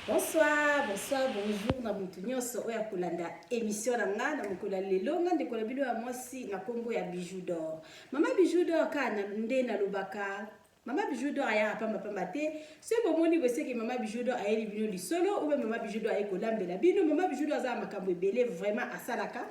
Bonsoir, bonjour na mutu nyonso oya kolanda émission na nga na mokolo lelo nga ndekola bino ya mwasi na kombo ya Bijou d'Or. Mama Bijou d'Or ka nde na lobaka. Mama Bijou d'Or aya pamba te. Se bomoni bose ke Mama Bijou d'Or ayeli bino lisolo ou Mama Bijou d'Or aye kolambela bino. Mama Bijou d'Or za makambo ebele vraiment asalaka.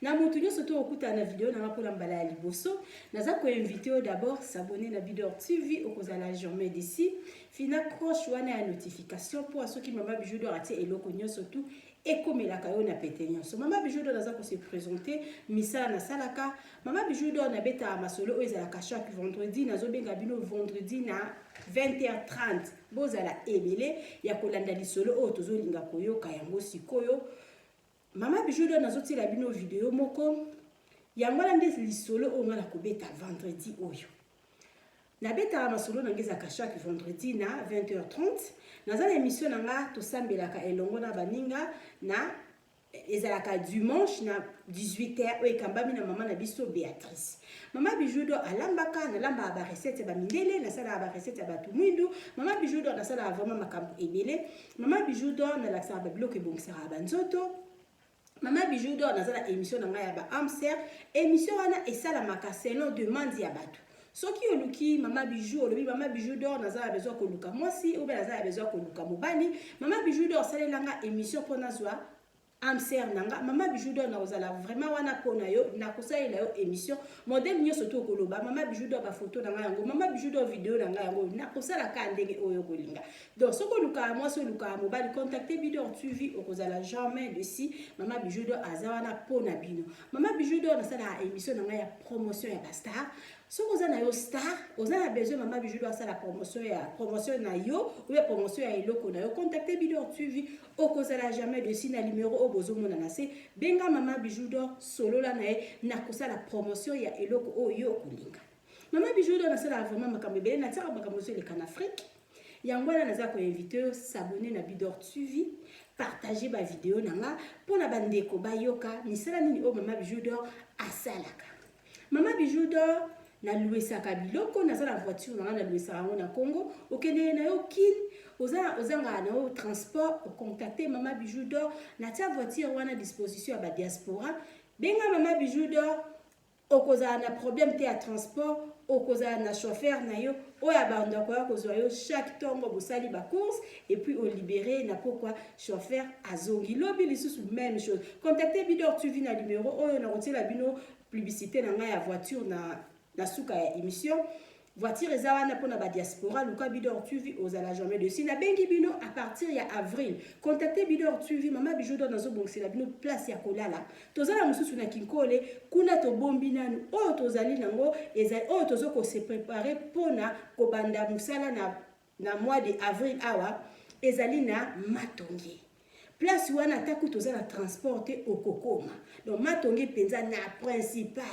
Na mutu nyonso to okuta na video na ngapola mbala ya liboso. Naza ko inviter d'abord s'abonner na Bijou d'Or TV okozala jamais d'ici. Fina croche wana ya notification pour à ceux qui Mama Bijou d'Or atie eloko nyonso tout et comme la kayo na pété nyonso. Mama Bijou d'Or naza ko se présenter misala na salaka. Mama Bijou d'Or na beta masolo ezalaka chaque vendredi nazo benga bino vendredi na 20h30 bozala ebele ya kolanda lisolo o tozo linga koyoka yango sikoyo. Mama Bijou d'Or nazo tila bino video moko yango la nde lisolo o ngala ko beta vendredi oyo. Na beta masolo nangezaka chaque vendredi na 20h30 naza na émission nanga tosambelaka elongo na baninga na ezalaka dimanche na 18h o ekambami na mama na biso Béatrice. Mama Bijou d'Or alambaka na lamba ba recette ba mindele na sala ba recette ba tumwindu. Mama Bijou d'Or na sala vraiment makambo ebele. Mama Bijou d'Or na laksa ba bloke bongsera ba nzoto. Mama Bijou d'Or na sala émission nanga ya ba amser émission wana esala makaseno demande ya batu. Soki oluki Mama Bijou olobi Mama Bijou d'Or naza besoin ko luka mwasi ou bien naza besoin ko luka mobali. Mama Bijou d'Or salelanga émission pona zwa amser nanga Mama Bijou d'Or na ozala vraiment wana pona yo na kosalela yo émission modèle nyonso to koloba Mama Bijou d'Or ba photo nanga yango Mama Bijou d'Or vidéo nanga yango na kosala ka ndenge oyo kolinga. Donc soko luka mwasi luka mobali contacter Bijou d'Or TV okozala jamais dessus Mama Bijou d'Or azawana pona bino. Mama Bijou d'Or na sala émission nanga ya promotion ya star. Si vous avez un star, vous avez besoin de Mama Bijou d'Or la promotion na yo ou la promotion ya eloko na yo contactez Bijou d'Or TV au kozala jamais de sina numéro au bozo mona na se benga Mama Bijou d'Or solo la na na kosala promotion ya eloko o yo kolinga. Mama Bijou d'Or na sala vraiment makambo bele na tsaka makambo so le kan Afrique. Yangwana naza ko inviter s'abonner na Bijou d'Or TV, partager ba vidéo nanga pour na bandeko bayoka ni sala nini o Mama Bijou d'Or asalaka. Mama Bijou d'Or na louesaka biloko naza na voiture na louesaka ngo na Congo okende na yo kin ozanga na yo transport o contacter Mama Bijou d'Or na tia voiture wana disposition ya ba diaspora benga Mama Bijou d'Or okoza na problème te ya transport okoza na chauffeur na yo oya banda kwa kozwa yo chaque tongo bosali ba course et puis au libérer na pourquoi chauffeur azongi lobi lisusu même chose contacter Bijou d'Or TV na numéro oyo na rotela bino publicité na nga ya voiture na suka ya émission voiture ezawana pona ba diaspora luka Bijou d'Or TV ozala jamais de si na bengi bino à partir ya avril contactez Bijou d'Or TV Mama Bijou d'Or nazo bongsela bino place ya kolala tozala mususu na kinkole kuna to bombi nanu oyo tozali nango ezali oyo tozo ko se préparer pona ko banda musala na mois de avril awa ezali na Matongi. Place wana taku tozala transporter au kokoma. Donc Matongi penza na principal.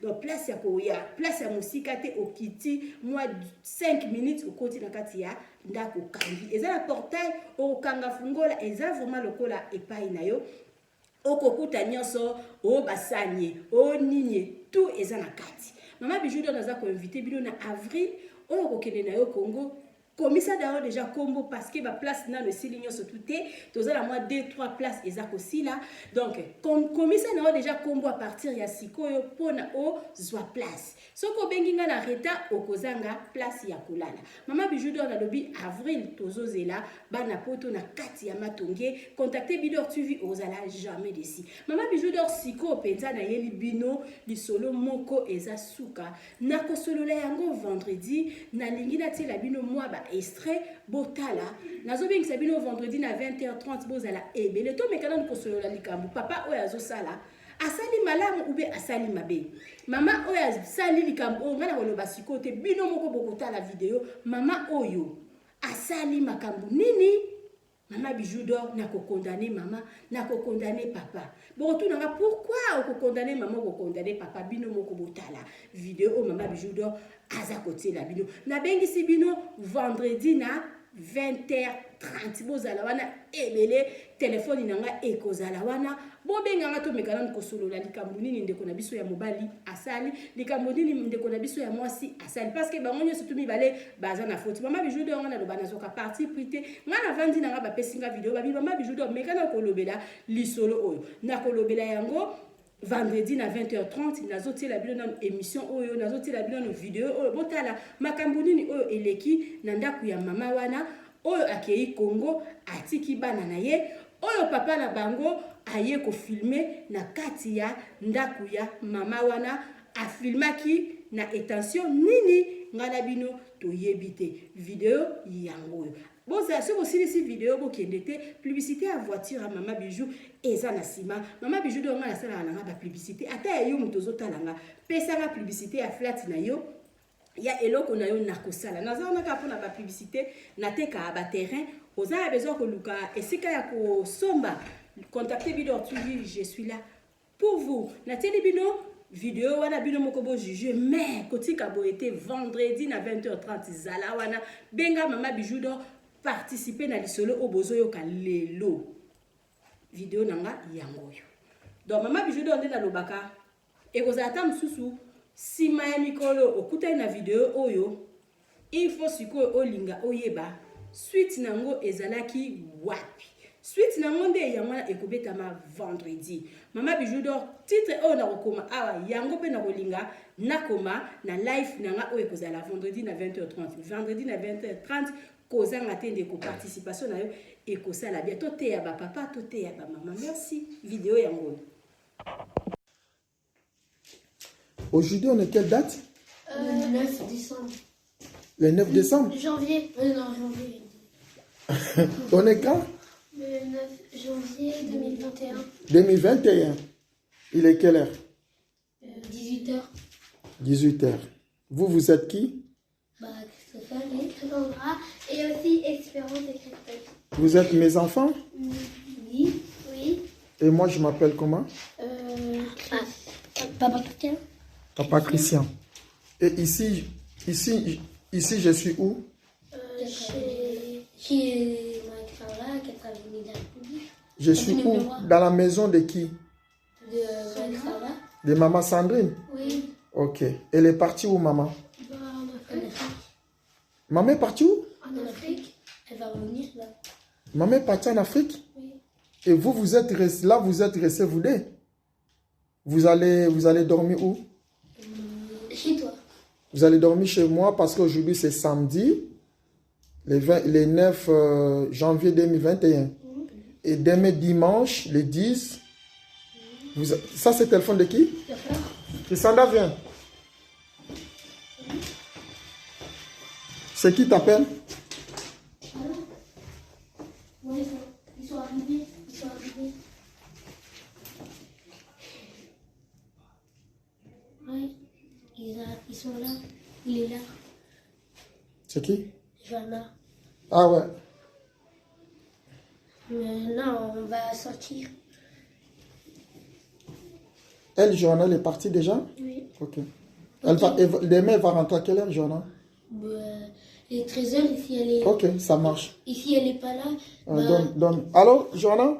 Donc place ya koya, place ya musika te okiti moi 5 minutes au koti na kati ya ndako kangi. Eza la portail au kanga fungola eza vraiment lokola epai na yo. Okokuta nyonso o basanye, o ninye tout eza na kati. Mama Bijou d'Or naza ko inviter bino na avril o kokende na yo Congo. Komisa d'ailleurs déjà combo parce que ba place na le siligno so tout toza la moi 2-3 places ezako sila donc komisa na déjà combo à partir ya sikoyo pona o zwa place soko benginga na reta okozanga place ya kolala Mama Bijou d'Or na lobi avril tozozela bana poto na kati ya Matongi contacter Bijou d'Or TV ozala jamais d'ici Mama Bijou d'Or siko penza na yeli bino lisolo moko eza suka na kosolola yango vendredi na lingina tela bino moi ba extrait botala nazo bengisa bino vendredi na 20h30 bozala ebele to mekana nkosolola likambo papa oyo azosala asali malamu ube asali mabe mama oyo asali likambo o ngana koloba sikote bino moko bokotala video mama oyo asali makambo nini Mama Bijou d'Or na ko condamner mama na ko condamner papa bokotu nanga pourquoi ko condamner mama ko condamner papa bino moko botala video o Mama Bijou d'Or aza kotela bino na bengisi bino vendredi na 20h30 bozala wana ebele telefone nanga ekozala wana bobenganga to mekana nkosolola likambo nini ndeko na biso ya mobali asali likambo nini ndeko na biso ya mwasi asali parce que bango nyonso tumi bale baza na faute mama bijou de nga na loba nazoka parti prité nga na vandi nanga bapesinga video babi mama bijou de mekana kolobela lisolo oyo na kolobela yango vendredi na 20h30 nazotiela bino na émission oyo nazotiela bino na vidéo oyo botala makambo nini oyo eleki na ndaku ya mama wana oyo akei Congo atiki bana na ye oyo papa na bango aye ko filmer na kati ya ndaku ya mama wana afilmaki na attention nini ngana bino toyebite vidéo yango oyo boza so bosilisi vidéo bokende te publicité à voiture à mama bijou eza na sima mama bijou de nga na sala na ba publicité ata yo muto zotalanga pesa la publicité à flat na yo ya eloko na yo na kosala nazana ka pona ba publicité na teka ba terrain oza besoin ko luka esika ya ko somba contactez bino tu je suis là pour vous na teli bino vidéo wana bino moko bo juger mais kotika bo été vendredi na 20h30 zala wana benga mama bijou do participer na lisolo obozo yoka lelo vidéo nanga yango yo donc mama bijou do ndena lobaka ekozala ta msusu sima ya mikolo okutai na vidéo oyo il faut siko olinga oyeba suite nango ezalaki wapi suite nango nde yango na ekobetama vendredi mama bijou do titre oyo na kokoma awa yango pe na kolinga nakoma na live nanga oyo ekozala vendredi na 20h30 vendredi na 20h30 kozanga te ndeko participation na yo ekosala bien to te ya ba papa to te ya ba mama merci vidéo yango. Aujourd'hui, on est quelle date? Le 9 décembre. Le 9 décembre? Janvier. Non, janvier. On est quand? Le 9 janvier 2021. 2021. Il est quelle heure? 18h. 18h. Vous êtes qui? Christopher et Sandra. Et aussi Espérance et Christophe. Vous êtes mes enfants? Oui. Oui. Et moi, je m'appelle comment? Papa Christian. Papa Christian. Et ici, je suis où? Chez Maïkara, qui est avenue de la République. Je suis où? Dans la maison de qui? De Maïkara. De maman Sandrine? Oui. Ok. Elle est partie où, maman? En Afrique. Maman est partie où? En Afrique. Elle va revenir là. Maman est partie en Afrique? Oui. Et vous êtes restés là, vous êtes restés vous deux? Vous allez dormir où? Chez toi. Vous allez dormir chez moi parce qu'aujourd'hui c'est samedi, le 9 janvier 2021. Et demain dimanche, le 10, ça c'est le téléphone de qui? Sandra vient. C'est qui t'appelle? Oui, ils sont arrivés. Oui, ils sont là. Il est là. C'est qui? Johanna. Ah ouais. Maintenant, on va sortir. Elle, Johanna, elle est partie déjà? Oui. Ok. Demain, elle va rentrer à quelle heure, Johanna? Il est 13h, ici elle est... Ok, ça marche. Ici elle est pas là. Donne. Allô, Johanna?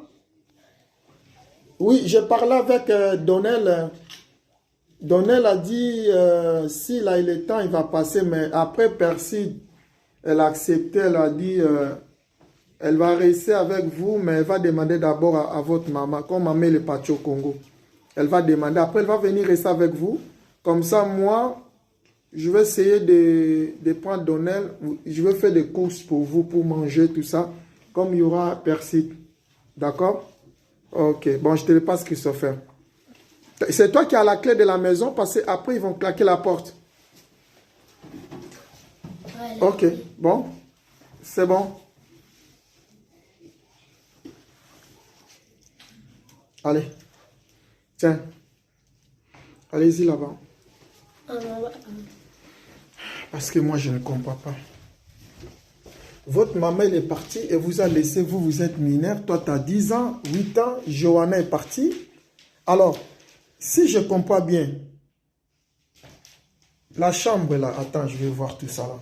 Oui, j'ai parlé avec Donnel. Donnel a dit, si là il est temps, il va passer. Mais après, Percy, elle a accepté, elle a dit, elle va rester avec vous, mais elle va demander d'abord à votre maman, comme maman est partie au Congo. Elle va demander, après elle va venir rester avec vous. Comme ça, moi, je vais essayer de prendre Donnel. Je vais faire des courses pour vous, pour manger, tout ça. Comme il y aura Percy. D'accord? Ok, bon, je te le passe, Christopher. C'est toi qui as la clé de la maison, parce qu'après, ils vont claquer la porte. Ouais, Ok, bon. C'est bon. Allez. Tiens. Allez-y là-bas. Parce que moi, je ne comprends pas. Votre maman, elle est partie et vous a laissé, vous êtes mineur. Toi, tu as 10 ans, 8 ans. Johanna est partie. Alors, si je comprends bien, la chambre là, attends, je vais voir tout ça là.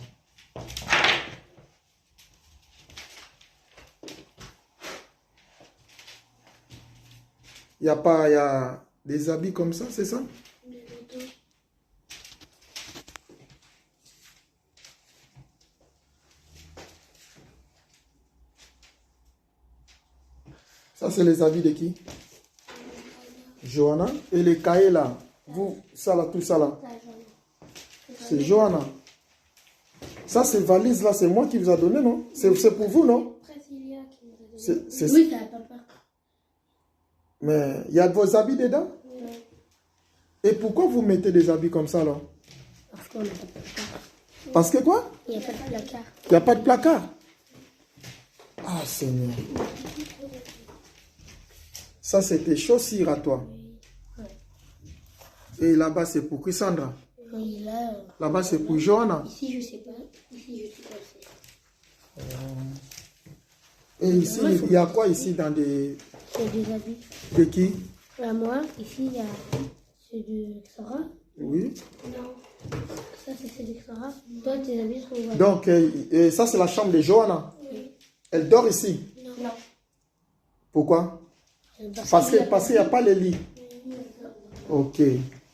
y a des habits comme ça, c'est ça? Des manteaux. Ça, c'est les habits de qui? Johanna. Et les cahiers là, vous, ça là, tout ça là, Ça, j'en ai. c'est Johanna. Ça, ces valises là, c'est moi qui vous a donné, non? C'est pour vous, non? Brasilia qui nous a donné. C'est- Oui, ça va papa. Mais il y a vos habits dedans? Oui. Et pourquoi vous mettez des habits comme ça là? Parce qu'on n'a pas de placard. Parce que quoi? Il n'y a pas de placard. Il n'y a pas de placard. Ah, Seigneur. Ça, c'est tes chaussures à toi. Ouais. Et là-bas, c'est pour Cassandra. Oui, là. Là-bas, c'est pour Johanna. Ici, je sais pas. Ici, je sais pas. Et ici, il y a quoi ici dans des... Il y a des habits. De qui? Là, moi, ici, il y a ceux de Xora. Oui. Non. Ça, c'est ceux de Xora. Toi, tes habits sont ouverts. Donc, ça, c'est la chambre de Johanna. Oui. Elle dort ici. Non. Pourquoi? Parce qu'il n'y a pas les lits. Ok.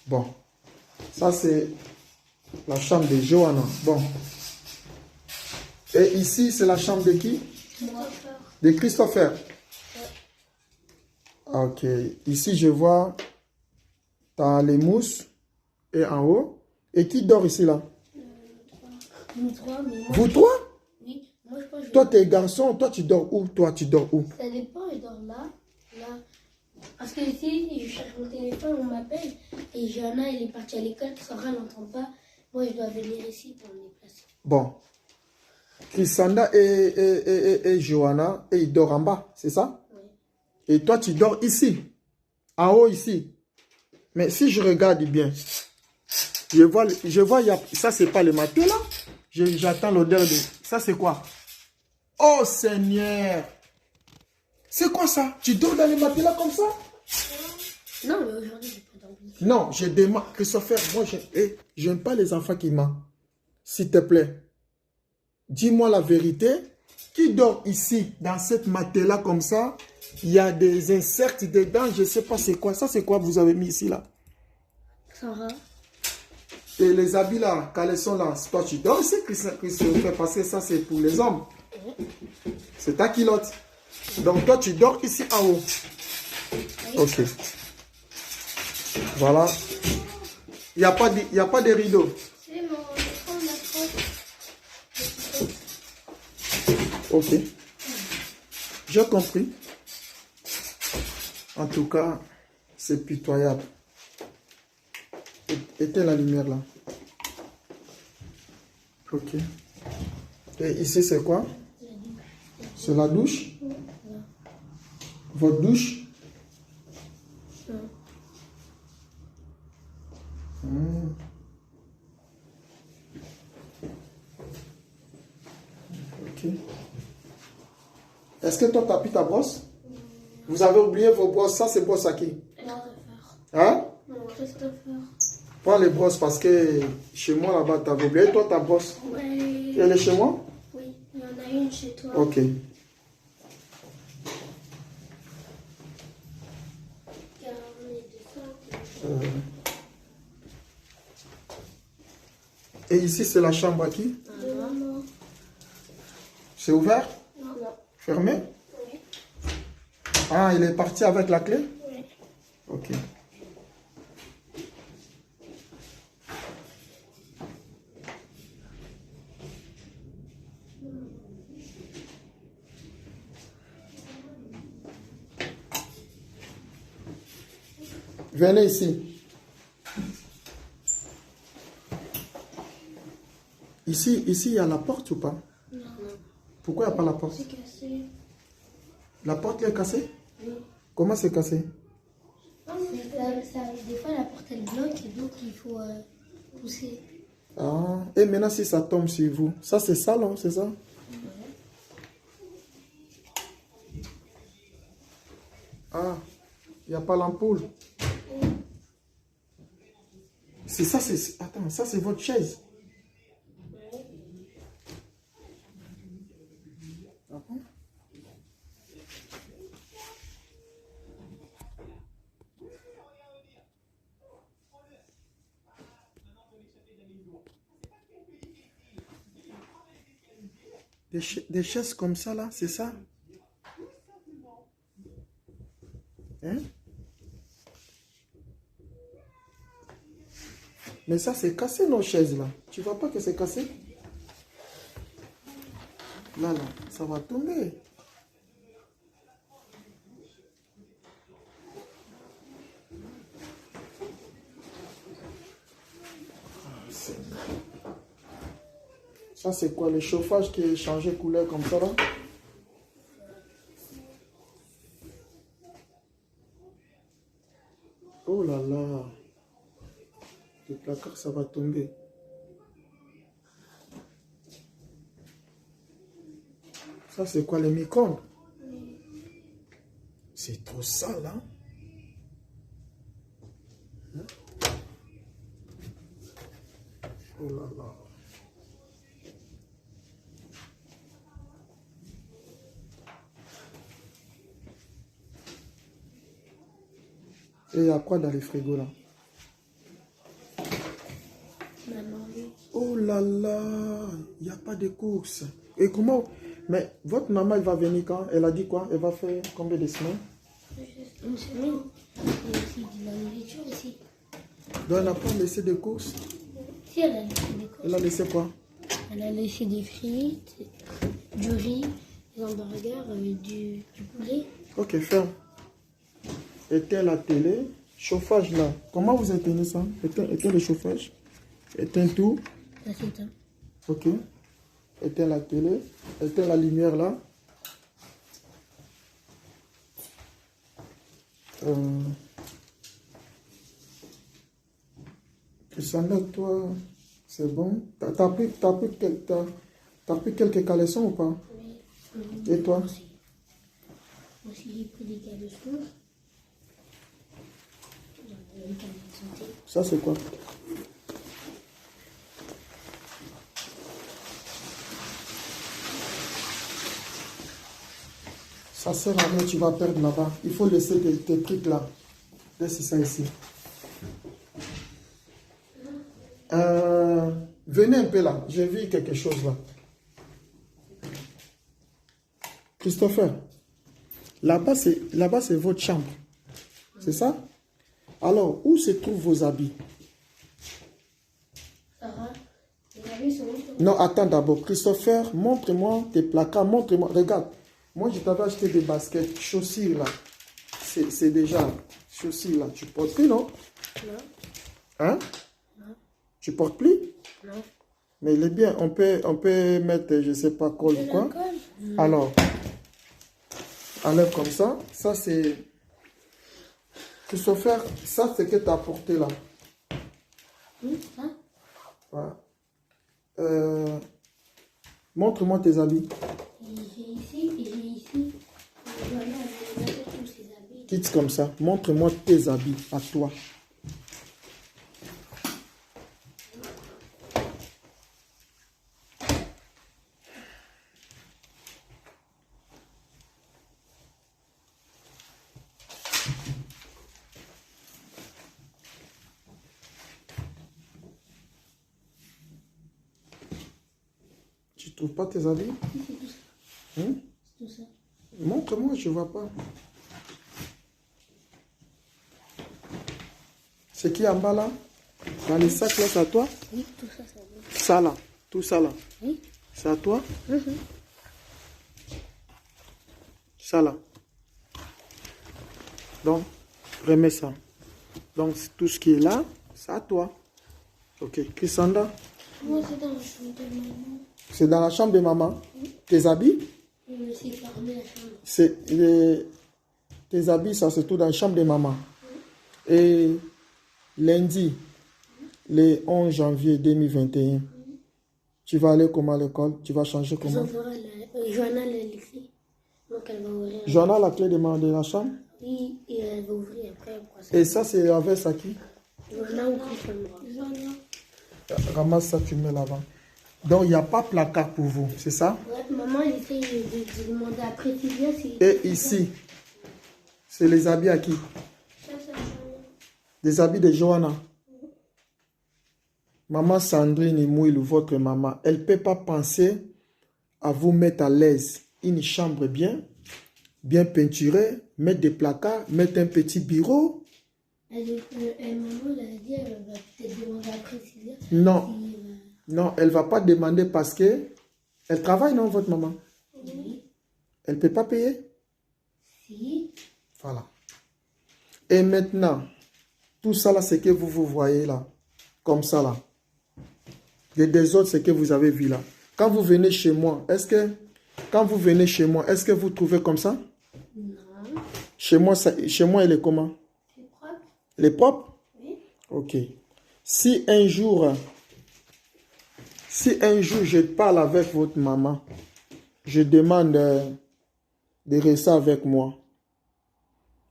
Bon. Ça, c'est la chambre de Johanna. Bon. Et ici, c'est la chambre de qui? Moi. De Christopher. Ok. Ici, je vois, tu as les mousses et en haut. Et qui dort ici, là? Nous trois, mais moi. Vous trois? Oui. Moi, je pense que je Toi, t'es garçon. Toi, tu dors où? Toi, tu dors où? Ça dépend, je dors là, là. Parce que ici, je cherche mon téléphone, on m'appelle. Et Johanna, elle est partie à l'école, Sarah n'entend pas. Moi, je dois venir ici pour me déplacer. Bon. Chrisanda et Johanna, et ils dorment en bas, c'est ça? Oui. Et toi, tu dors ici. En haut, ici. Mais si je regarde bien, je vois, ça, c'est pas le matelas. J'attends l'odeur de... Ça, c'est quoi? Oh, Seigneur! C'est quoi ça? Tu dors dans les matelas comme ça? Non, mais aujourd'hui, je peux dormir. Non, je demande, Christopher, moi, j'aime pas les enfants qui mentent. S'il te plaît, dis-moi la vérité. Qui dort ici, dans cette matelas comme ça? Il y a des insectes dedans, je sais pas c'est quoi. Ça, c'est quoi vous avez mis ici, là? Sarah. Et les habits là, caleçons là, toi tu dors ici, Christopher, parce que ça, c'est pour les hommes. C'est ta culotte. Donc, toi, tu dors ici en haut. Ok. Voilà. Il n'y a pas de rideau. C'est mon écran, ma Ok. J'ai compris. En tout cas, c'est pitoyable. Éteins la lumière là. Ok. Et ici, c'est quoi? C'est la douche? Votre douche? Ok. Est-ce que toi, tu as pris ta brosse? Vous avez oublié vos brosses. Ça, c'est brosse à qui? Hein? Christopher. Prends les brosses parce que chez moi, là-bas, tu avais oublié. Toi, ta brosse. Ouais. Elle est chez moi? Oui, il y en a une chez toi. Ok. Et ici, c'est la chambre à qui? Non. C'est ouvert? Non. Fermé? Oui. Ah, il est parti avec la clé? Oui. Ok. Venez ici. Ici, il y a la porte ou pas? Non. Pourquoi il n'y a pas la porte? C'est cassé. La porte elle est cassée? Oui. Comment c'est cassé? Des fois, la porte elle bloque et donc il faut pousser. Ah, et maintenant si ça tombe sur vous, ça c'est salon, c'est ça? Ah, il n'y a pas l'ampoule. C'est ça, c'est... Attends, ça c'est votre chaise. Ah bon? Des chaises comme ça, là, c'est ça? Hein? Mais ça, c'est cassé, nos chaises, là. Tu vois pas que c'est cassé? Là, ça va tomber. Ça, c'est quoi? Le chauffage qui est changé couleur comme ça, là? Oh là là. Le placard, ça va tomber. Ça, c'est quoi, les micro-ondes? C'est trop sale, hein? Oh là là. Et il y a quoi dans les frigos, là? Oh là là, il n'y a pas de course. Et comment? Mais votre maman, elle va venir quand? Elle a dit quoi? Elle va faire combien de semaines? Une semaine. Et aussi de la nourriture aussi. Donc elle n'a pas laissé de courses? Si, elle a laissé des courses. Elle a laissé quoi? Elle a laissé des frites, du riz, des hamburgers, du poulet. Ok, ferme. Éteins la télé. Chauffage là. Comment vous éteignez ça? Éteins le chauffage. Éteins tout. Ça c'est ça. Ok. Éteins la télé. Éteins la lumière là. Christiana, toi, c'est bon. T'as pris quelques caleçons ou pas? Oui. Et toi? Moi aussi j'ai pris des caleçons. Des caleçons. Ça c'est quoi? Ça sert à rien, tu vas perdre là-bas. Il faut laisser tes trucs là. Laisse ça ici. Venez un peu là. J'ai vu quelque chose là. Christopher, là-bas c'est votre chambre. C'est ça? Alors, où se trouvent vos habits? Sarah, les habits sont où? Non, attends d'abord. Christopher, montre-moi tes placards. Montre-moi. Regarde. Moi, je t'avais acheté des baskets, chaussures là. C'est déjà chaussures là. Tu portes plus, non? Non. Hein? Non. Tu portes plus? Non. Mais il est bien. On peut mettre, je sais pas, col ou quoi. Alors, enlève comme ça. Ça, c'est... Christopher, ça, c'est que tu as porté là. Oui, ça. Voilà. Montre-moi tes habits. J'ai ici et j'ai ici. Voilà, j'ai tous ces habits. Quitte comme ça. Montre-moi tes habits à toi. Tu trouves pas tes habits? Si, c'est tout ça. Hein? C'est tout ça. Montre-moi, je vois pas. Ce qui est en bas là, dans les sacs là, c'est à toi? Oui, tout ça, c'est bon. Ça là, tout ça là, Oui. c'est à toi? Ça là. Donc, remets ça. Donc, tout ce qui est là, c'est à toi. Ok, Chrisanda, Moi, c'est dans la chambre de maman. c'est dans la chambre de maman. Tes habits? Je me suis fermé la chambre. C'est tes habits, ça se trouve dans la chambre de maman. Et lundi, le 11 janvier 2021, tu vas aller comment à l'école? Tu vas changer comment? Johanna, elle est ici. Donc, elle va ouvrir. Johanna a la clé de la chambre? Oui, et elle va ouvrir après. Et ça, c'est avec à qui? Johanna ou Johanna. Ramasse ça, tu mets là-bas. Donc, il n'y a pas placard pour vous, c'est ça? Ouais, maman, elle essaye de demander après Sylvia si... Et ici, c'est les habits à qui? Ça, c'est Johanna. Des habits de Johanna. Maman Sandrine Mouilou, votre maman, elle ne peut pas penser à vous mettre à l'aise. Une chambre bien peinturée, mettre des placards, mettre un petit bureau. Maman, elle a dit, elle va peut-être demander après si... Non, non, elle ne va pas demander parce que elle travaille, non, votre maman? Oui. Elle ne peut pas payer? Si. Voilà. Et maintenant, tout ça là, c'est que vous voyez là, comme ça là. Et des autres, c'est que vous avez vu là. Quand vous venez chez moi, est-ce que vous trouvez comme ça? Non. Chez moi, il est comment? C'est propre. Il est propre? Oui. Ok. Si un jour, je parle avec votre maman, je demande de rester avec moi,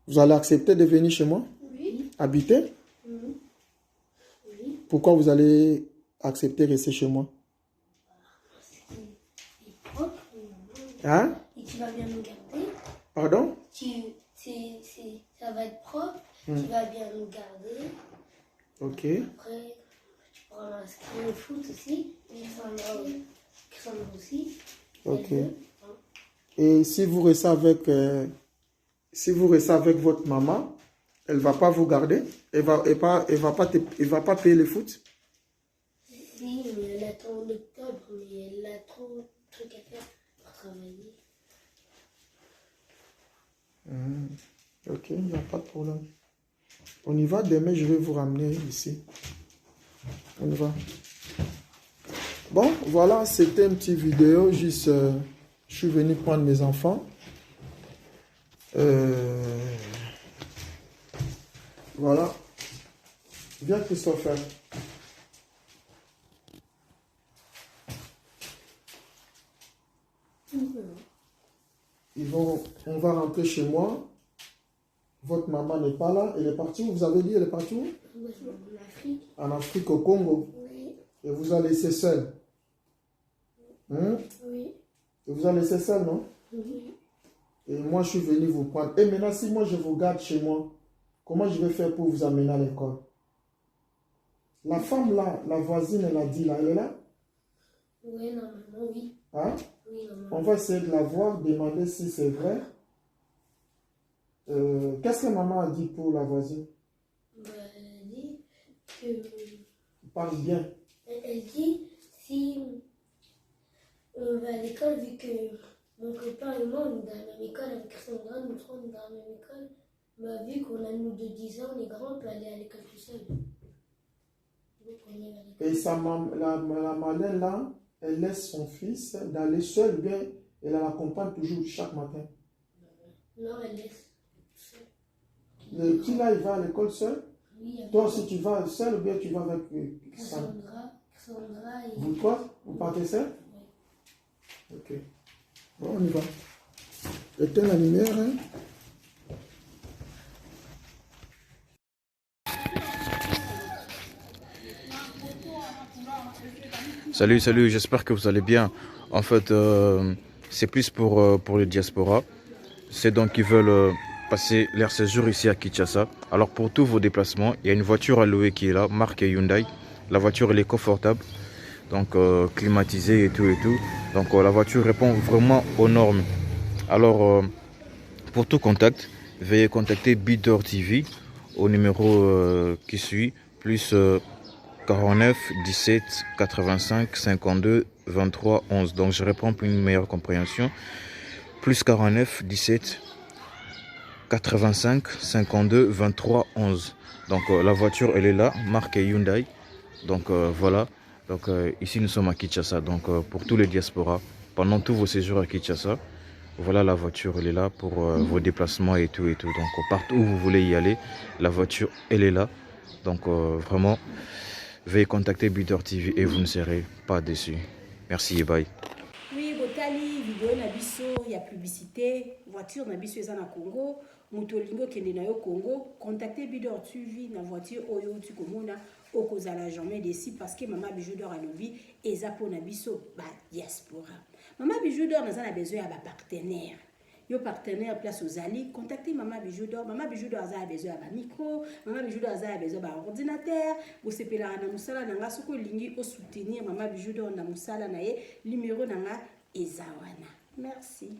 vous allez accepter de venir chez moi? Oui. Habiter? Oui. Pourquoi vous allez accepter de rester chez moi? C'est propre. Hein? Et tu vas bien nous garder. Pardon? Ça va être propre. Tu vas bien nous garder. Ok. Après, tu pourras m'inscrire au foot aussi. Cassandra aussi. Ok. Les deux. Et si vous restez avec votre maman, elle va pas vous garder? Elle va pas payer le foot? Si, mais elle attend en octobre, mais elle a trop de trucs à faire pour travailler. Ok, il n'y a pas de problème. On y va, demain je vais vous ramener ici. On y va. Bon, voilà, c'était une petite vidéo, juste, je suis venu prendre mes enfants. Voilà. Viens Christopher. On va rentrer chez moi. Votre maman n'est pas là. Elle est partie où? Vous avez dit elle est partie où? En Afrique. En Afrique, au Congo. Oui. Et vous a laissé seul. Oui. Et vous a laissé seul, non? Oui. Et moi, je suis venu vous prendre. Et maintenant, si moi, je vous garde chez moi, comment je vais faire pour vous amener à l'école? La femme là, la voisine, elle a dit là, elle est là? Oui, normalement, oui. Hein? Oui, normalement. On va essayer de la voir, demander si c'est vrai. Qu'est-ce que maman a dit pour la voisine? Bah, elle a dit que... Parle bien. Elle dit, si on va à l'école, vu que mon copain et moi, on est dans la même école avec Cassandra, nous trois, on est dans la même école, bah, vu qu'on a nous de 10 ans, on est grands, on peut aller à l'école tout seul. Donc, on y va à l'école. Et la Malène là, elle laisse son fils d'aller seul, bien, elle l'accompagne toujours chaque matin. Non, elle laisse seul. Le petit là, il va à l'école seul? Oui, avec Toi aussi, tu vas seul ou bien tu vas avec Cassandra et... Vous trois? Vous partez seul? Oui. Ok. Bon, on y va. Éteins la lumière, hein? Salut, j'espère que vous allez bien. En fait, c'est plus pour le diaspora. C'est donc qui veulent passer leur séjour ici à Kinshasa. Alors pour tous vos déplacements, il y a une voiture à louer qui est là, marque Hyundai. La voiture elle est confortable, donc climatisée et tout. Donc la voiture répond vraiment aux normes. Alors pour tout contact, veuillez contacter Bidor TV au numéro qui suit, plus 49 17 85 52 23 11. Donc je réponds pour une meilleure compréhension. Plus 49 17 85 52 23 11. Donc la voiture elle est là, marque Hyundai. Donc voilà. Donc ici nous sommes à Kinshasa. Donc pour tous les diasporas, pendant tous vos séjours à Kinshasa, voilà la voiture elle est là pour vos déplacements et tout. Donc partout où vous voulez y aller, la voiture elle est là. Donc vraiment, veuillez contacter Bidor TV et vous ne serez pas déçus. Merci et bye. Oui, botali vidéo na biso ya publicité voiture na biso eza na Congo moto lingo kende na yo Congo contactez Bidor TV na voiture oyo tu komona okozala jamais déçu parce que maman Bidor alobi eza po na biso ba diaspora. Maman Bidor naza na besoin ya ba partenaire. Yo partenaire place ozali contactez maman Bidor. Maman Bidor aza besoin ya ba micro, maman Bidor aza besoin ba ordinateur, bo sepela na musala na nga soko lingi o soutenir maman Bidor na musala na ye numéro na nga eza wana. Merci.